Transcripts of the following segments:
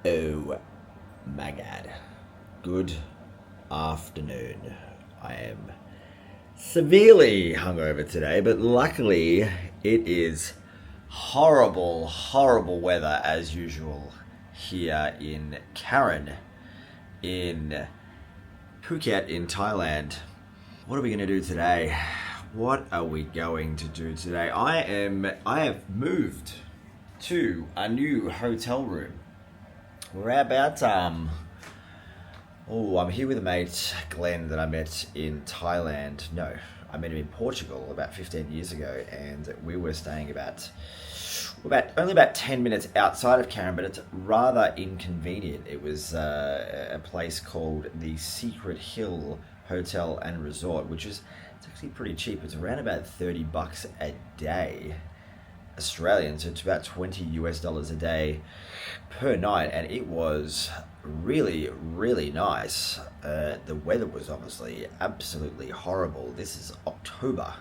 Oh my god. Good afternoon. I am severely hungover today, but luckily it is horrible, horrible weather as usual here in Karon, in Phuket, in Thailand. What are we going to do today? What are we going to do today? I have moved to a new hotel room. We're about I'm here with a mate, Glenn, that I met in Thailand. No, I met him in Portugal about 15 years ago, and we were staying only about 10 minutes outside of Karon, but it's rather inconvenient. It was a place called the Secret Hill Hotel and Resort, which is it's actually pretty cheap. It's around about $30 a day Australian, so it's about $20 a day per night, and it was really, really nice. The weather was obviously absolutely horrible. This is October,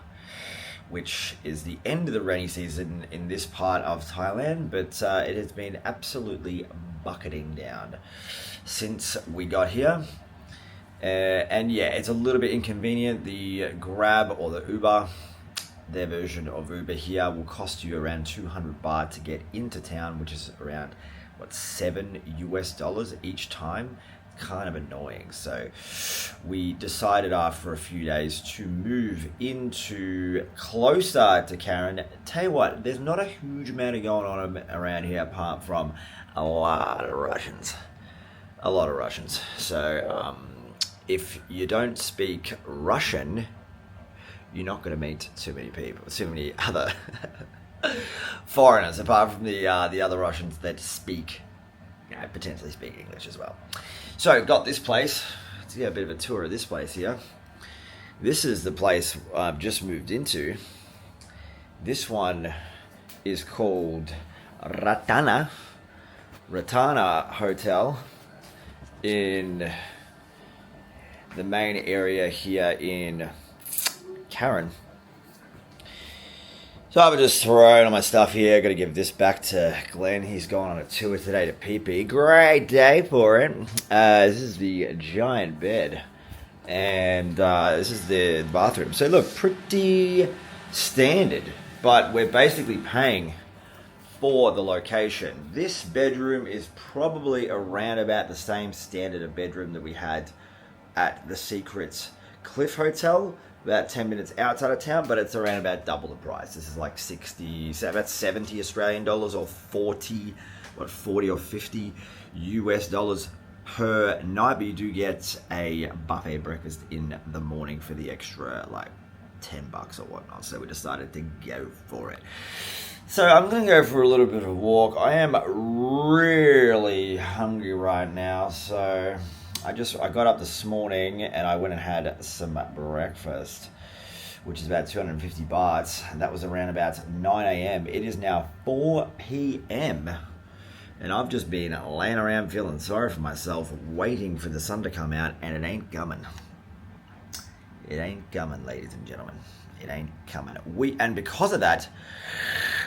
which is the end of the rainy season in this part of Thailand, but it has been absolutely bucketing down since we got here. And yeah, it's a little bit inconvenient. The Grab or the Uber, their version of Uber here, will cost you around 200 baht to get into town, which is around $7 each time. Kind of annoying. So we decided after a few days to move into closer to Karon. Tell you what, there's not a huge amount of going on around here apart from a lot of Russians. So if you don't speak Russian, you're not going to meet too many other foreigners, apart from the other Russians that potentially speak English as well. So, got this place. Let's get a bit of a tour of this place here. This is the place I've just moved into. This one is called Ratana Hotel in the main area here in Karon. So I've just thrown all my stuff here. Got to give this back to Glenn. He's gone on a tour today to PP. Great day for it. This is the giant bed, and this is the bathroom. So look, pretty standard, but we're basically paying for the location. This bedroom is probably around about the same standard of bedroom that we had at the Secret Cliff Hotel, about 10 minutes outside of town, but it's around about double the price. This is like about 70 Australian dollars or 40 or 50 US dollars per night, but you do get a buffet breakfast in the morning for the extra like $10 or whatnot. So we decided to go for it. So I'm going to go for a little bit of a walk. I am really hungry right now, so I got up this morning and I went and had some breakfast, which is about 250 bahts, and that was around about 9 a.m. It is now 4 p.m. and I've just been laying around feeling sorry for myself, waiting for the sun to come out, and it ain't coming. It ain't coming, ladies and gentlemen. It ain't coming. And because of that,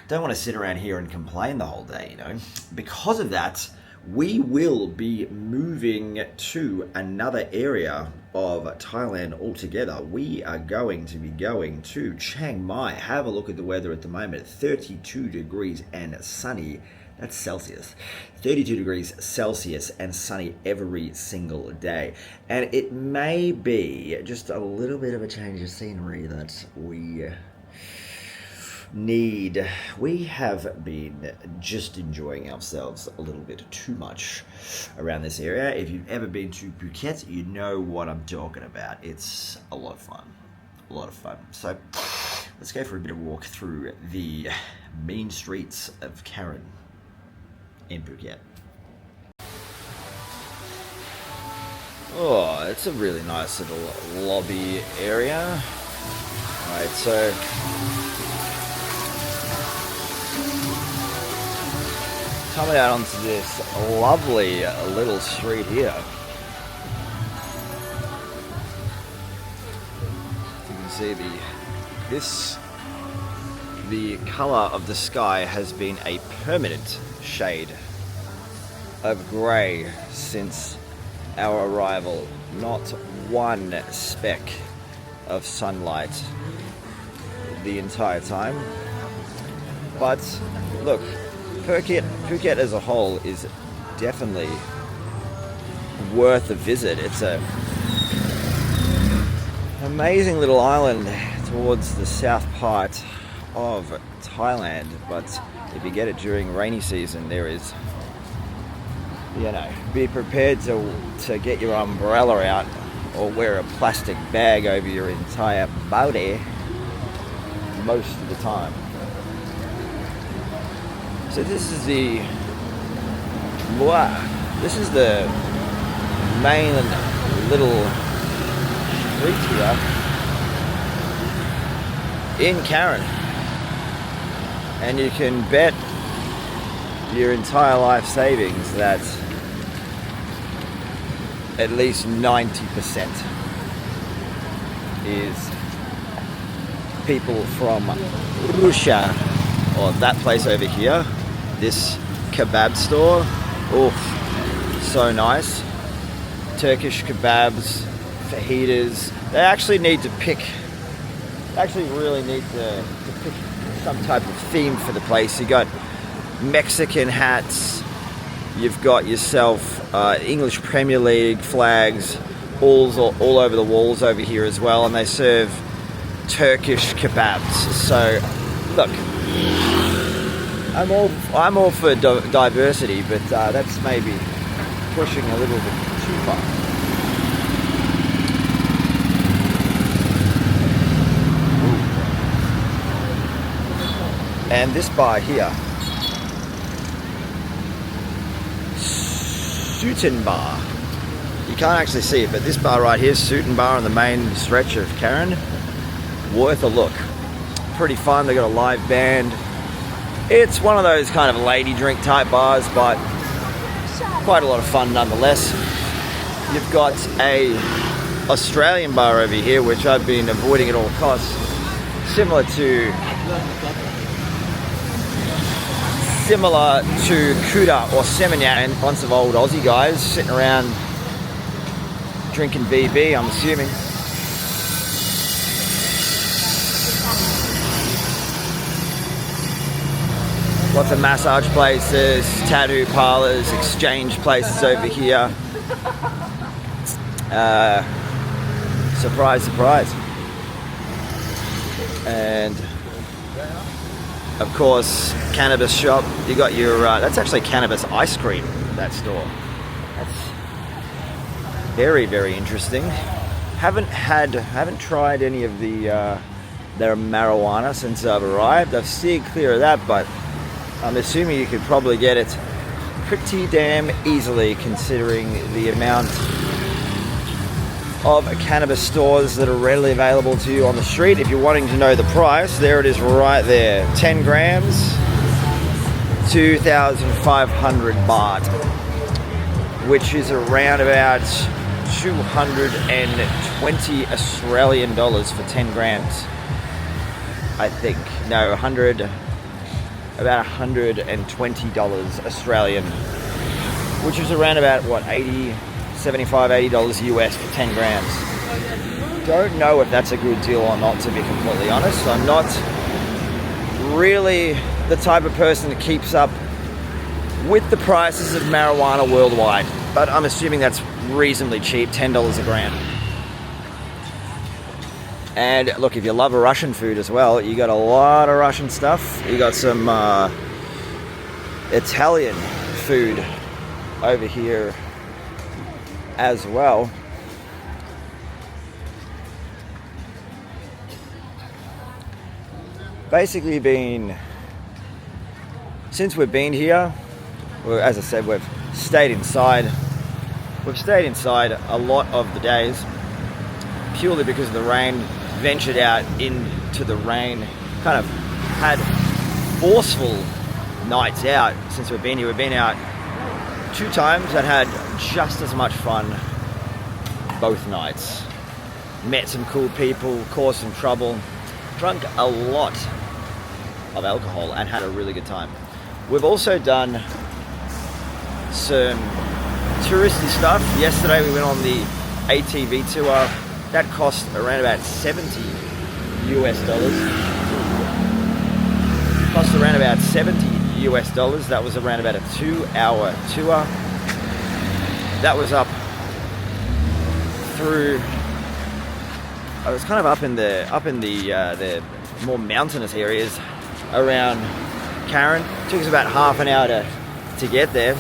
don't want to sit around here and complain the whole day, Because of that, we will be moving to another area of Thailand altogether. We are going to be going to Chiang Mai. Have a look at the weather at the moment. 32 degrees and sunny. That's Celsius. 32 degrees Celsius and sunny every single day. And it may be just a little bit of a change of scenery that we need. We have been just enjoying ourselves a little bit too much around this area. If you've ever been to Phuket, you know what I'm talking about. It's a lot of fun. So let's go for a bit of a walk through the mean streets of Karon in Phuket. Oh, it's a really nice little lobby area. Alright, so coming out onto this lovely little street here. You can see the color of the sky has been a permanent shade of grey since our arrival. Not one speck of sunlight the entire time. But look, Phuket as a whole is definitely worth a visit. It's a amazing little island towards the south part of Thailand, but if you get it during rainy season, there is, be prepared to get your umbrella out or wear a plastic bag over your entire body most of the time. So this is the main little street here in Karon, and you can bet your entire life savings that at least 90% is people from Russia, or that place over here, this kebab store. Oof, so nice. Turkish kebabs, fajitas. They actually need to pick, really need to pick some type of theme for the place. You got Mexican hats, you've got yourself English Premier League flags all over the walls over here as well, and they serve Turkish kebabs. So look, I'm all for diversity, but that's maybe pushing a little bit too far. And this bar here, Sutin Bar. You can't actually see it, but this bar right here, Sutin Bar on the main stretch of Karon, worth a look. Pretty fun. They got a live band. It's one of those kind of lady drink type bars, but quite a lot of fun nonetheless. You've got a Australian bar over here, which I've been avoiding at all costs, similar to Kuda or Seminyak, and a bunch of old Aussie guys sitting around drinking BB, I'm assuming. Lots of massage places, tattoo parlors, exchange places over here. Surprise, surprise. And of course, cannabis shop. You got your, that's actually cannabis ice cream, that store. That's very, very interesting. Haven't tried any of their marijuana since I've arrived. I've steered clear of that, but I'm assuming you could probably get it pretty damn easily, considering the amount of cannabis stores that are readily available to you on the street. If you're wanting to know the price, there it is right there. 10 grams, 2,500 baht, which is around about 220 Australian dollars for 10 grams. I think. No, about $120 Australian, which is around about, what, $75-80 US for 10 grams. Don't know if that's a good deal or not, to be completely honest. I'm not really the type of person that keeps up with the prices of marijuana worldwide, but I'm assuming that's reasonably cheap, $10 a gram. And look, if you love Russian food as well, you got a lot of Russian stuff. You got some Italian food over here as well. Basically since we've been here, well, as I said, we've stayed inside. We've stayed inside a lot of the days, purely because of the rain. Ventured out into the rain, kind of had forceful nights out since we've been here. We've been out 2 times and had just as much fun both nights. Met some cool people, caused some trouble, drunk a lot of alcohol and had a really good time. We've also done some touristy stuff. Yesterday we went on the ATV tour. That cost around about $70 US. Cost around about $70 US. That was around about a 2-hour tour. That was up through. I was kind of up in the more mountainous areas around Karon. It took us about half an hour to get there.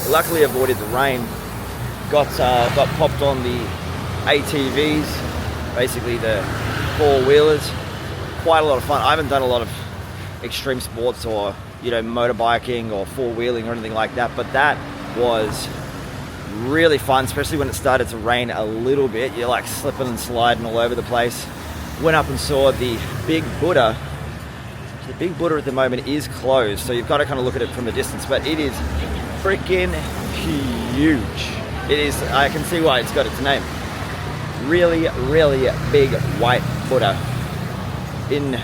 Luckily avoided the rain. Got popped on the ATVs, basically the four-wheelers. Quite a lot of fun. I haven't done a lot of extreme sports or motorbiking or four-wheeling or anything like that, but that was really fun, especially when it started to rain a little bit. You're like slipping and sliding all over the place. Went up and saw the Big Buddha. The Big Buddha at the moment is closed, so you've got to kind of look at it from a distance, but it is freaking huge. It is, I can see why it's got its name. Really, really big white Buddha in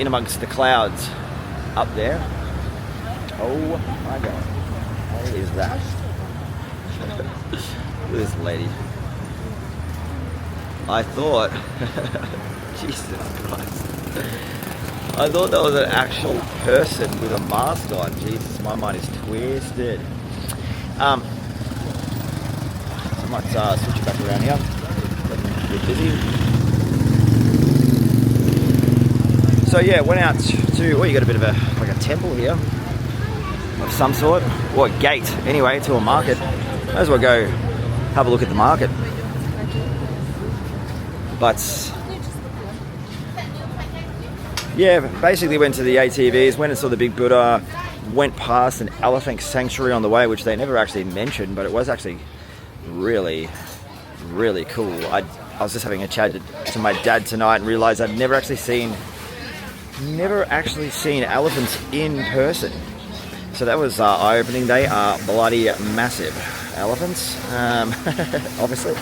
amongst the clouds up there. Oh my God, what is that? Look at this lady. I thought, Jesus Christ, I thought that was an actual person with a mask on. Jesus, my mind is twisted. I might switch it back around here. A bit busy. So yeah, went out to, you got a bit of a temple here of some sort, or a gate anyway, to a market. Might as well go have a look at the market. But yeah, basically went to the ATVs, went and saw the Big Buddha, went past an elephant sanctuary on the way, which they never actually mentioned, but it was actually really, really cool. I was just having a chat to my dad tonight and realised I'd never actually seen elephants in person. So that was eye-opening. They are bloody massive elephants, obviously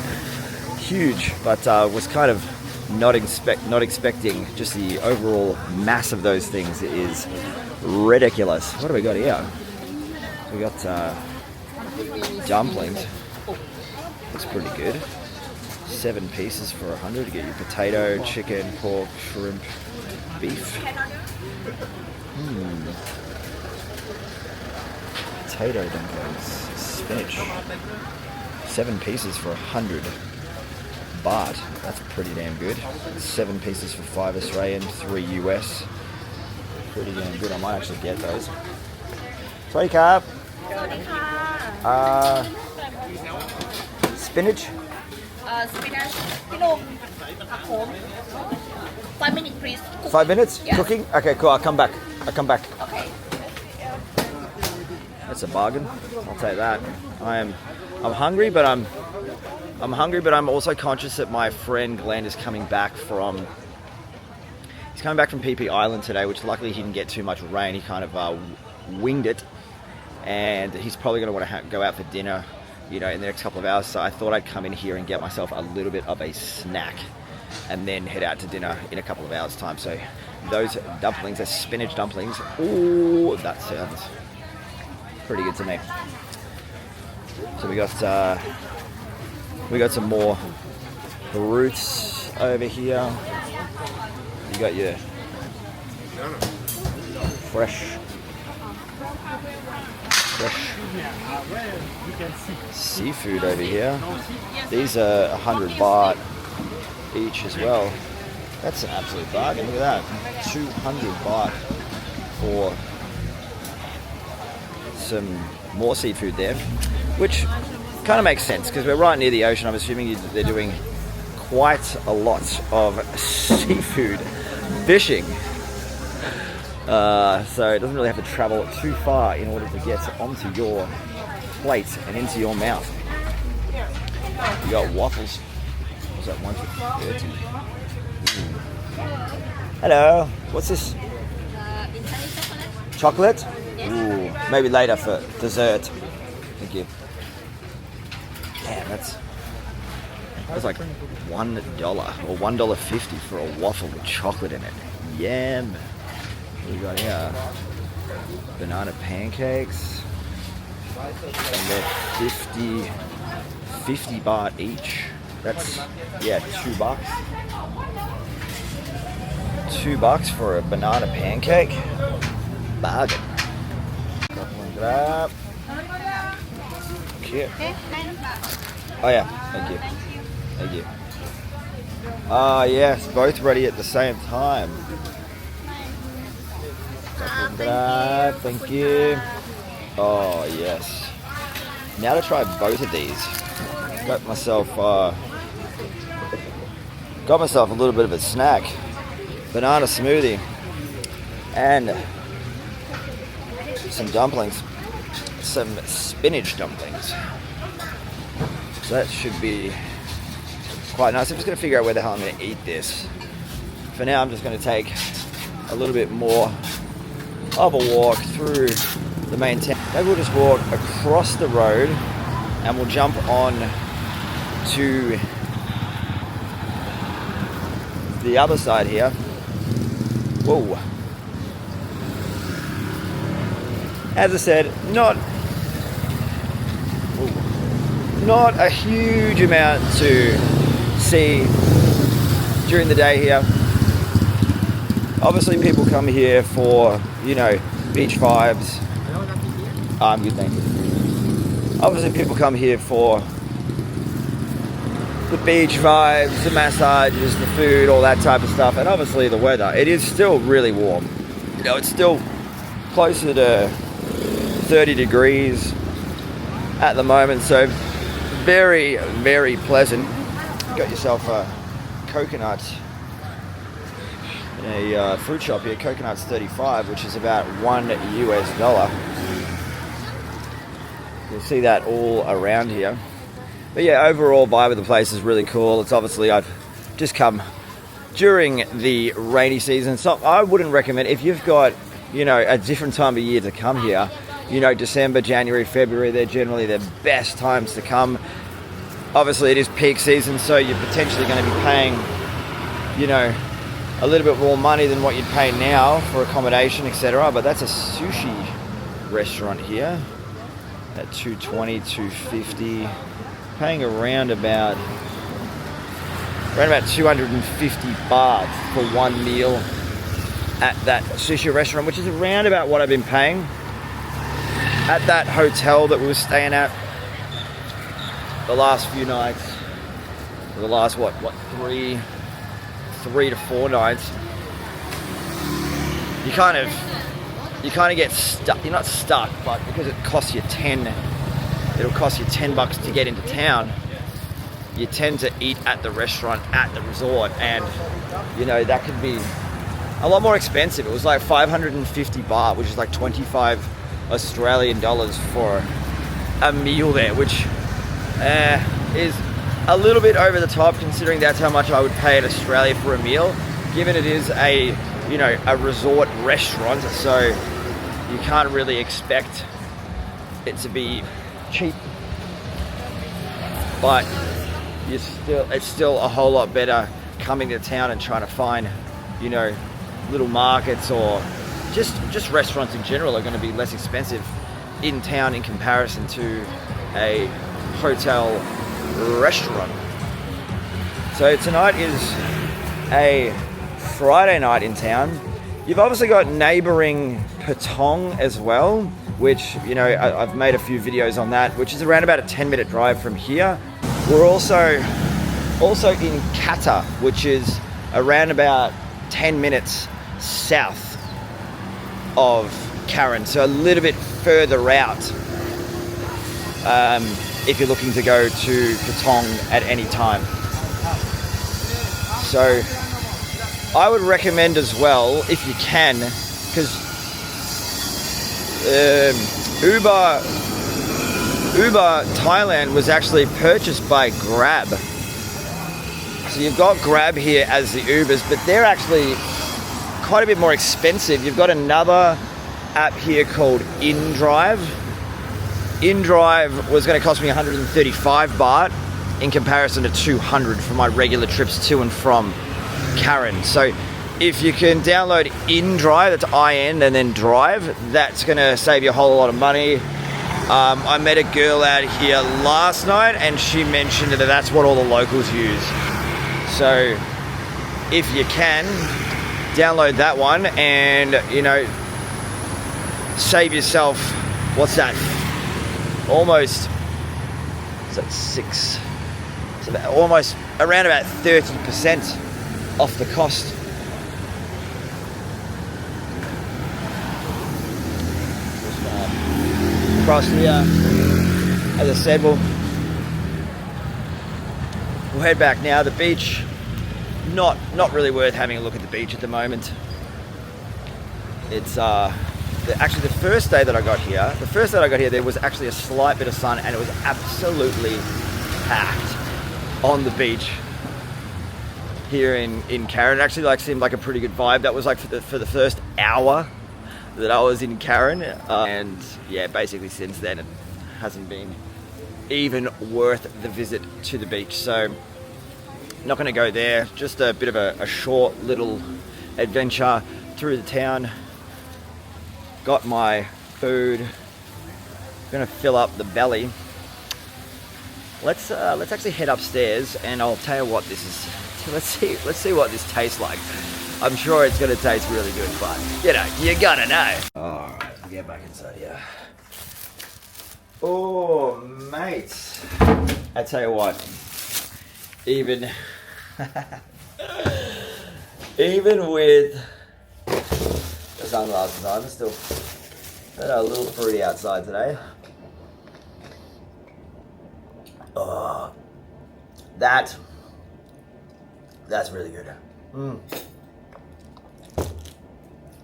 huge, but was kind of not expecting just the overall mass of those things. It is ridiculous. What do we got here? We got dumplings. Looks pretty good. 7 pieces for 100. You get your potato, chicken, pork, shrimp, beef. Potato dumplings, spinach. 7 pieces for 100 baht. That's pretty damn good. 7 pieces for 5 Australian, 3 US. Pretty damn good. I might actually get those. Sorry, carb. Spinach. Spinach. 5 minutes, please. 5 minutes? Yeah. Cooking? Okay, cool. I'll come back. Okay. That's a bargain. I'll take that. I'm hungry, but I'm also conscious that my friend Glenn is coming back from PP Island today, which luckily he didn't get too much rain. He kind of winged it, and he's probably going to want to go out for dinner, in the next couple of hours. So I thought I'd come in here and get myself a little bit of a snack, and then head out to dinner in a couple of hours' time. So those dumplings, those spinach dumplings, ooh, that sounds pretty good to me. So we got some more fruits over here. You got your fresh seafood over here. These are 100 baht each as well. That's an absolute bargain. Look at that, 200 baht for some more seafood there, which kind of makes sense because we're right near the ocean. I'm assuming they're doing quite a lot of seafood fishing, so it doesn't really have to travel too far in order to get onto your plate and into your mouth. You got waffles. What's that, 1 for 30? Hello, what's this? Chocolate? Ooh, maybe later for dessert. Thank you. Damn, that's like $1 or $1.50 for a waffle with chocolate in it. Yum. What do we got here? Banana pancakes. And they're 50 baht each. That's, yeah, $2. $2 for a banana pancake. Bargain. Grab. Cute. Oh yeah, thank you. Thank you. Ah yes, both ready at the same time. Grab, thank you. Oh yes. Now to try both of these. Got myself a little bit of a snack. Banana smoothie and some dumplings. Some spinach dumplings. So that should be quite nice. I'm just going to figure out where the hell I'm going to eat this. For now, I'm just going to take a little bit more of a walk through the main town. Maybe we'll just walk across the road and we'll jump on to the other side here. Whoa. As I said, not a huge amount to see during the day here. Obviously people come here for, you know, beach vibes. I'm good, thank you. Obviously people come here for the beach vibes, the massages, the food, all that type of stuff, and obviously the weather. It is still really warm. You know, it's still closer to 30 degrees at the moment, so very, very pleasant. Got yourself a coconut in a fruit shop here. Coconut's 35, which is about $1 US. You'll see that all around here. But yeah, overall vibe of the place is really cool. It's obviously, I've just come during the rainy season, so I wouldn't recommend, if you've got, you know, a different time of year to come here, you know, December, January, February, they're generally the best times to come. Obviously it is peak season, so you're potentially going to be paying, you know, a little bit more money than what you'd pay now for accommodation, etc. But that's a sushi restaurant here at 220, 250, paying around about 250 baht for one meal at that sushi restaurant, which is around about what I've been paying at that hotel that we were staying at the last few nights, or the last three to four nights. You kind of get stuck. You're not stuck, but because it costs you it'll cost you $10 to get into town. You tend to eat at the restaurant at the resort, and you know that could be a lot more expensive. It was like 550 baht, which is like 25 Australian dollars for a meal there, which is a little bit over the top considering that's how much I would pay in Australia for a meal, given it is a resort restaurant, so you can't really expect it to be cheap, but it's still a whole lot better coming to town and trying to find, you know, little markets or just restaurants in general are going to be less expensive in town in comparison to a hotel restaurant. So tonight is a Friday night in town. You've obviously got neighboring Patong as well, which, you know, I've made a few videos on that, which is around about a 10-minute drive from here. We're also in Kata, which is around about 10 minutes south of Karon, so a little bit further out if you're looking to go to Patong at any time. So I would recommend as well, if you can, because Uber Thailand was actually purchased by Grab. So you've got Grab here as the Ubers, but they're actually quite a bit more expensive. You've got another app here called InDrive. InDrive was going to cost me 135 baht in comparison to 200 for my regular trips to and from Karon. So if you can download InDrive, that's IN and then Drive, that's going to save you a whole lot of money. I met a girl out here last night and she mentioned that that's what all the locals use. So if you can, download that one and, you know, save yourself, what's that? Almost, is that 6? It's about, almost around about 30% off the cost. Across here, as I said, we'll head back now. The beach, not really worth having a look at the beach at the moment. It's actually the first day that I got here. The first day that I got here, there was actually a slight bit of sun, and it was absolutely packed on the beach here in Karon. It actually seemed like a pretty good vibe. That was like for the first hour that I was in Karon, and yeah, basically since then it hasn't been even worth the visit to the beach. So not going to go there. Just a bit of a short little adventure through the town. Got my food. Going to fill up the belly. Let's actually head upstairs, and I'll tell you what this is. Let's see what this tastes like. I'm sure it's going to taste really good, but, you know, you gotta know. Alright, we'll get back inside here. Oh, mate. I tell you what, even with the sunglasses on, it's still a little fruity outside today. Oh, that's really good.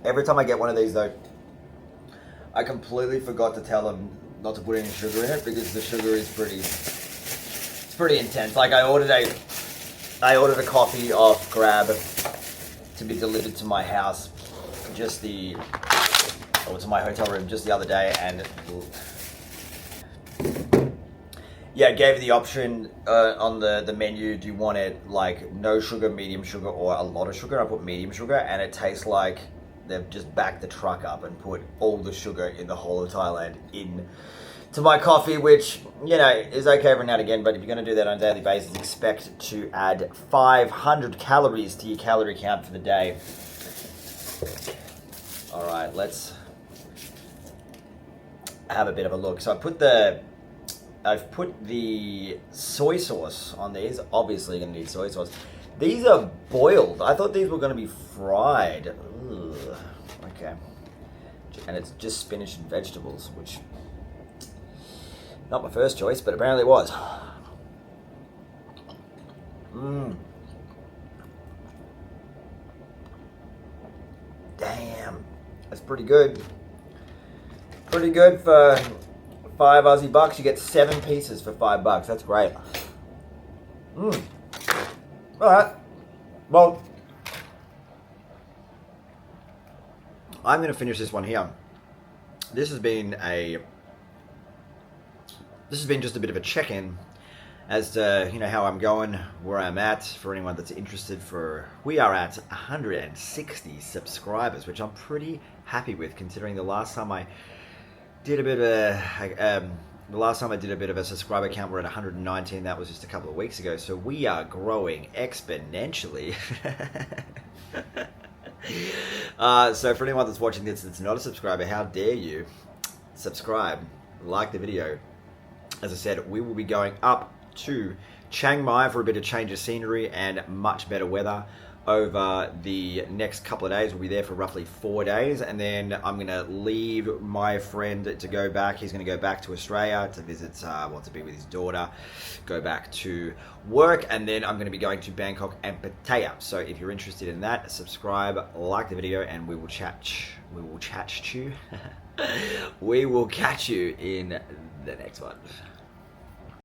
Every time I get one of these though, I completely forgot to tell them not to put any sugar in it because the sugar is pretty intense. Like I ordered a coffee off Grab to be delivered to my house, or to my hotel room just the other day, and yeah, it gave the option on the menu, do you want it like no sugar, medium sugar, or a lot of sugar? I put medium sugar, and it tastes like they've just backed the truck up and put all the sugar in the whole of Thailand in to my coffee, which, you know, is okay every now and again, but if you're going to do that on a daily basis, expect to add 500 calories to your calorie count for the day. All right, let's have a bit of a look. So I've put the soy sauce on these. Obviously, you're going to need soy sauce. These are boiled. I thought these were going to be fried. Ugh. Okay. And it's just spinach and vegetables, which, not my first choice, but apparently it was. Damn. That's pretty good. Pretty good for 5 Aussie bucks. You get 7 pieces for $5. That's great. Alright. Well, I'm going to finish this one here. This has been just a bit of a check-in as to, you know, how I'm going, where I'm at, for anyone that's interested. We are at 160 subscribers, which I'm pretty happy with, considering the last time I did a bit of a subscriber count, we're at 119. That was just a couple of weeks ago. So we are growing exponentially. So for anyone that's watching this that's not a subscriber, how dare you subscribe, like the video. As I said, we will be going up to Chiang Mai for a bit of change of scenery and much better weather over the next couple of days. We'll be there for roughly 4 days, and then I'm going to leave my friend to go back. He's going to go back to Australia to visit, to be with his daughter, go back to work, and then I'm going to be going to Bangkok and Pattaya. So if you're interested in that, subscribe, like the video, and we will catch you in the next one.